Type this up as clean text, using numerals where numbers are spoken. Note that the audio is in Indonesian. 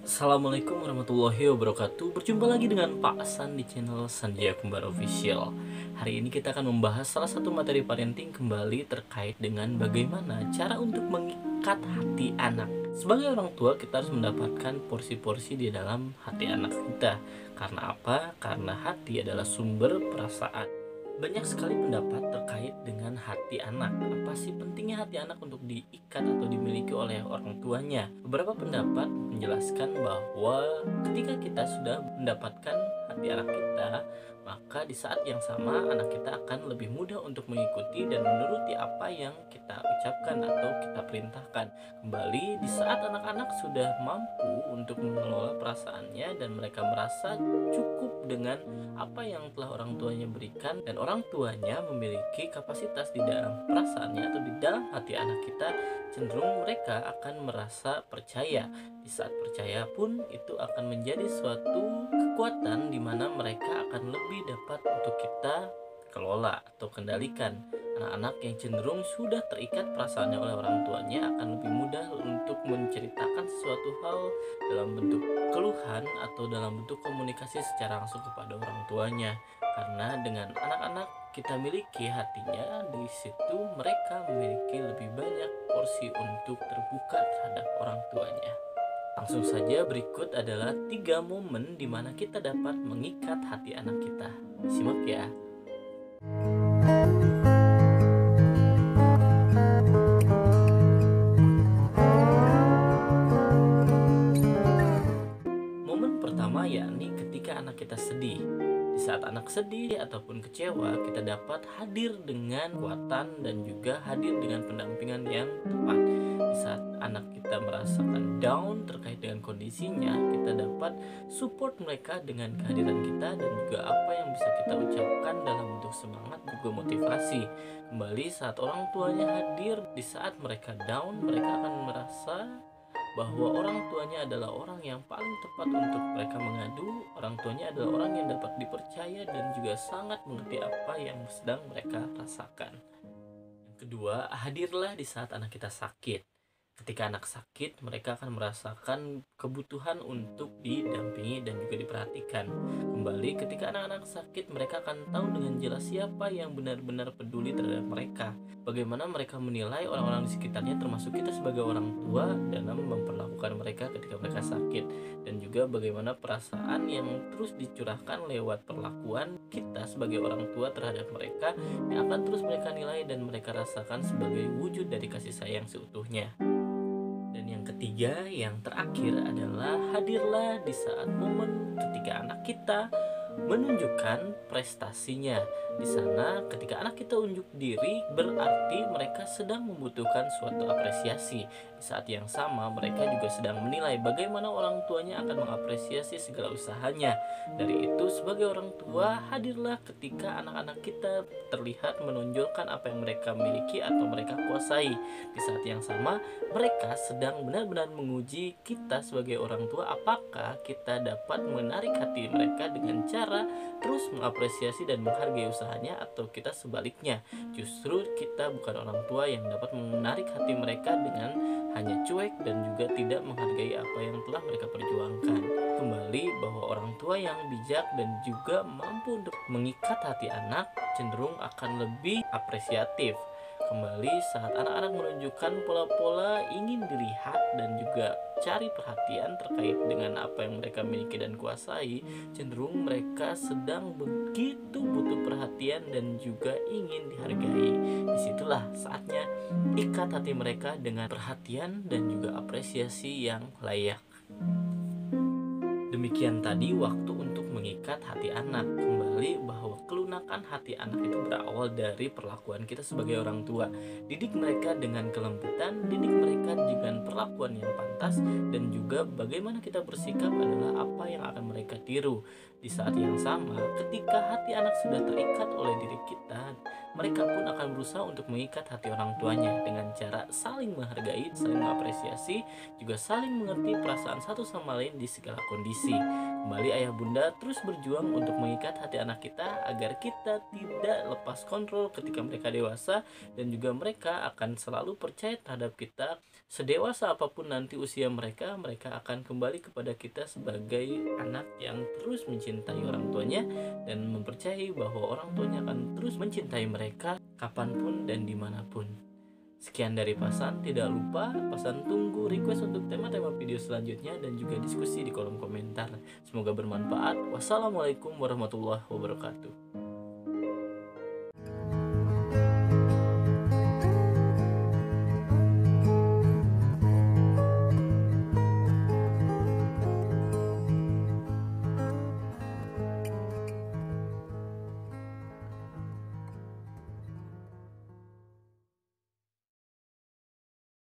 Assalamualaikum warahmatullahi wabarakatuh. Berjumpa lagi dengan Pak San di channel Sanjaya Kembar Official. Hari ini kita akan membahas salah satu materi parenting kembali terkait dengan bagaimana cara untuk mengikat hati anak. Sebagai orang tua, kita harus mendapatkan porsi-porsi di dalam hati anak kita. Karena apa? Karena hati adalah sumber perasaan. Banyak sekali pendapat terkait dengan hati anak. Apa sih pentingnya hati anak untuk diikat atau dimiliki oleh orang tuanya? Beberapa pendapat menjelaskan bahwa ketika kita sudah mendapatkan hati anak kita, maka di saat yang sama anak kita akan lebih mudah untuk mengikuti dan menuruti apa yang kita ucapkan atau kita perintahkan. Kembali di saat anak-anak sudah mampu untuk mengelola perasaannya dan mereka merasa cukup dengan apa yang telah orang tuanya berikan, dan orang tuanya memiliki kapasitas di dalam perasaannya atau di dalam hati anak kita, cenderung mereka akan merasa percaya. Di saat percaya pun itu akan menjadi suatu kekuatan di mana mereka akan lebih dapat untuk kita kelola atau kendalikan. Anak-anak yang cenderung sudah terikat perasaannya oleh orang tuanya akan lebih mudah untuk menceritakan sesuatu hal dalam bentuk keluhan atau dalam bentuk komunikasi secara langsung kepada orang tuanya. Karena dengan anak-anak kita miliki hatinya, di situ mereka memiliki lebih banyak porsi untuk terbuka terhadap orang tuanya. Langsung saja, berikut adalah 3 momen di mana kita dapat mengikat hati anak kita. Simak ya. Momen pertama yakni ketika anak kita sedih. Di saat anak sedih ataupun kecewa, kita dapat hadir dengan kekuatan dan juga hadir dengan pendampingan yang tepat. Di saat anak kita merasakan down terkait dengan kondisinya, kita dapat support mereka dengan kehadiran kita dan juga apa yang bisa kita ucapkan dalam bentuk semangat juga motivasi. Kembali saat orang tuanya hadir di saat mereka down, mereka akan merasa bahwa orang tuanya adalah orang yang paling tepat untuk mereka mengadu. Orang tuanya adalah orang yang dapat dipercaya dan juga sangat mengerti apa yang sedang mereka rasakan. Yang kedua, hadirlah di saat anak kita sakit. Ketika anak sakit, mereka akan merasakan kebutuhan untuk didampingi dan juga diperhatikan. Kembali, ketika anak-anak sakit, mereka akan tahu dengan jelas siapa yang benar-benar peduli terhadap mereka. Bagaimana mereka menilai orang-orang di sekitarnya, termasuk kita sebagai orang tua, dalam memperlakukan mereka ketika mereka sakit. Dan juga bagaimana perasaan yang terus dicurahkan lewat perlakuan kita sebagai orang tua terhadap mereka, yang akan terus mereka nilai dan mereka rasakan sebagai wujud dari kasih sayang seutuhnya. Dan yang ketiga, yang terakhir adalah hadirlah di saat momen ketika anak kita menunjukkan prestasinya. Di sana ketika anak kita unjuk diri, berarti mereka sedang membutuhkan suatu apresiasi. Di saat yang sama mereka juga sedang menilai bagaimana orang tuanya akan mengapresiasi segala usahanya. Dari itu, sebagai orang tua, hadirlah ketika anak-anak kita terlihat menonjolkan apa yang mereka miliki atau mereka kuasai. Di saat yang sama mereka sedang benar-benar menguji kita sebagai orang tua, apakah kita dapat menarik hati mereka dengan cara terus mengapresiasi dan menghargai usahanya, atau kita sebaliknya, justru kita bukan orang tua yang dapat menarik hati mereka dengan hanya cuek dan juga tidak menghargai apa yang telah mereka perjuangkan. Kembali bahwa orang tua yang bijak dan juga mampu untuk mengikat hati anak cenderung akan lebih apresiatif. Kembali saat anak-anak menunjukkan pola-pola ingin dilihat dan juga cari perhatian terkait dengan apa yang mereka miliki dan kuasai, cenderung mereka sedang begitu butuh perhatian dan juga ingin dihargai. Disitulah saatnya ikat hati mereka dengan perhatian dan juga apresiasi yang layak. Demikian tadi waktu untuk mengikat hati anak. Kembali bahwa kelunakan hati anak itu berawal dari perlakuan kita sebagai orang tua. Didik mereka dengan kelembutan, didik mereka dengan perlakuan yang pantas, dan juga bagaimana kita bersikap adalah apa yang akan mereka tiru. Di saat yang sama, ketika hati anak sudah terikat oleh diri kita, mereka pun akan berusaha untuk mengikat hati orang tuanya dengan cara saling menghargai, saling mengapresiasi, juga saling mengerti perasaan satu sama lain di segala kondisi. Kembali ayah bunda terus berjuang untuk mengikat hati anak kita agar kita tidak lepas kontrol ketika mereka dewasa, dan juga mereka akan selalu percaya terhadap kita. Sedewasa apapun nanti usia mereka, mereka akan kembali kepada kita sebagai anak yang terus mencintai orang tuanya dan mempercayai bahwa orang tuanya akan terus mencintai mereka kapanpun dan dimanapun. Sekian dari Pasan, tidak lupa Pasan tunggu request untuk tema-tema video selanjutnya dan juga diskusi di kolom komentar. Semoga bermanfaat. Wassalamualaikum warahmatullahi wabarakatuh.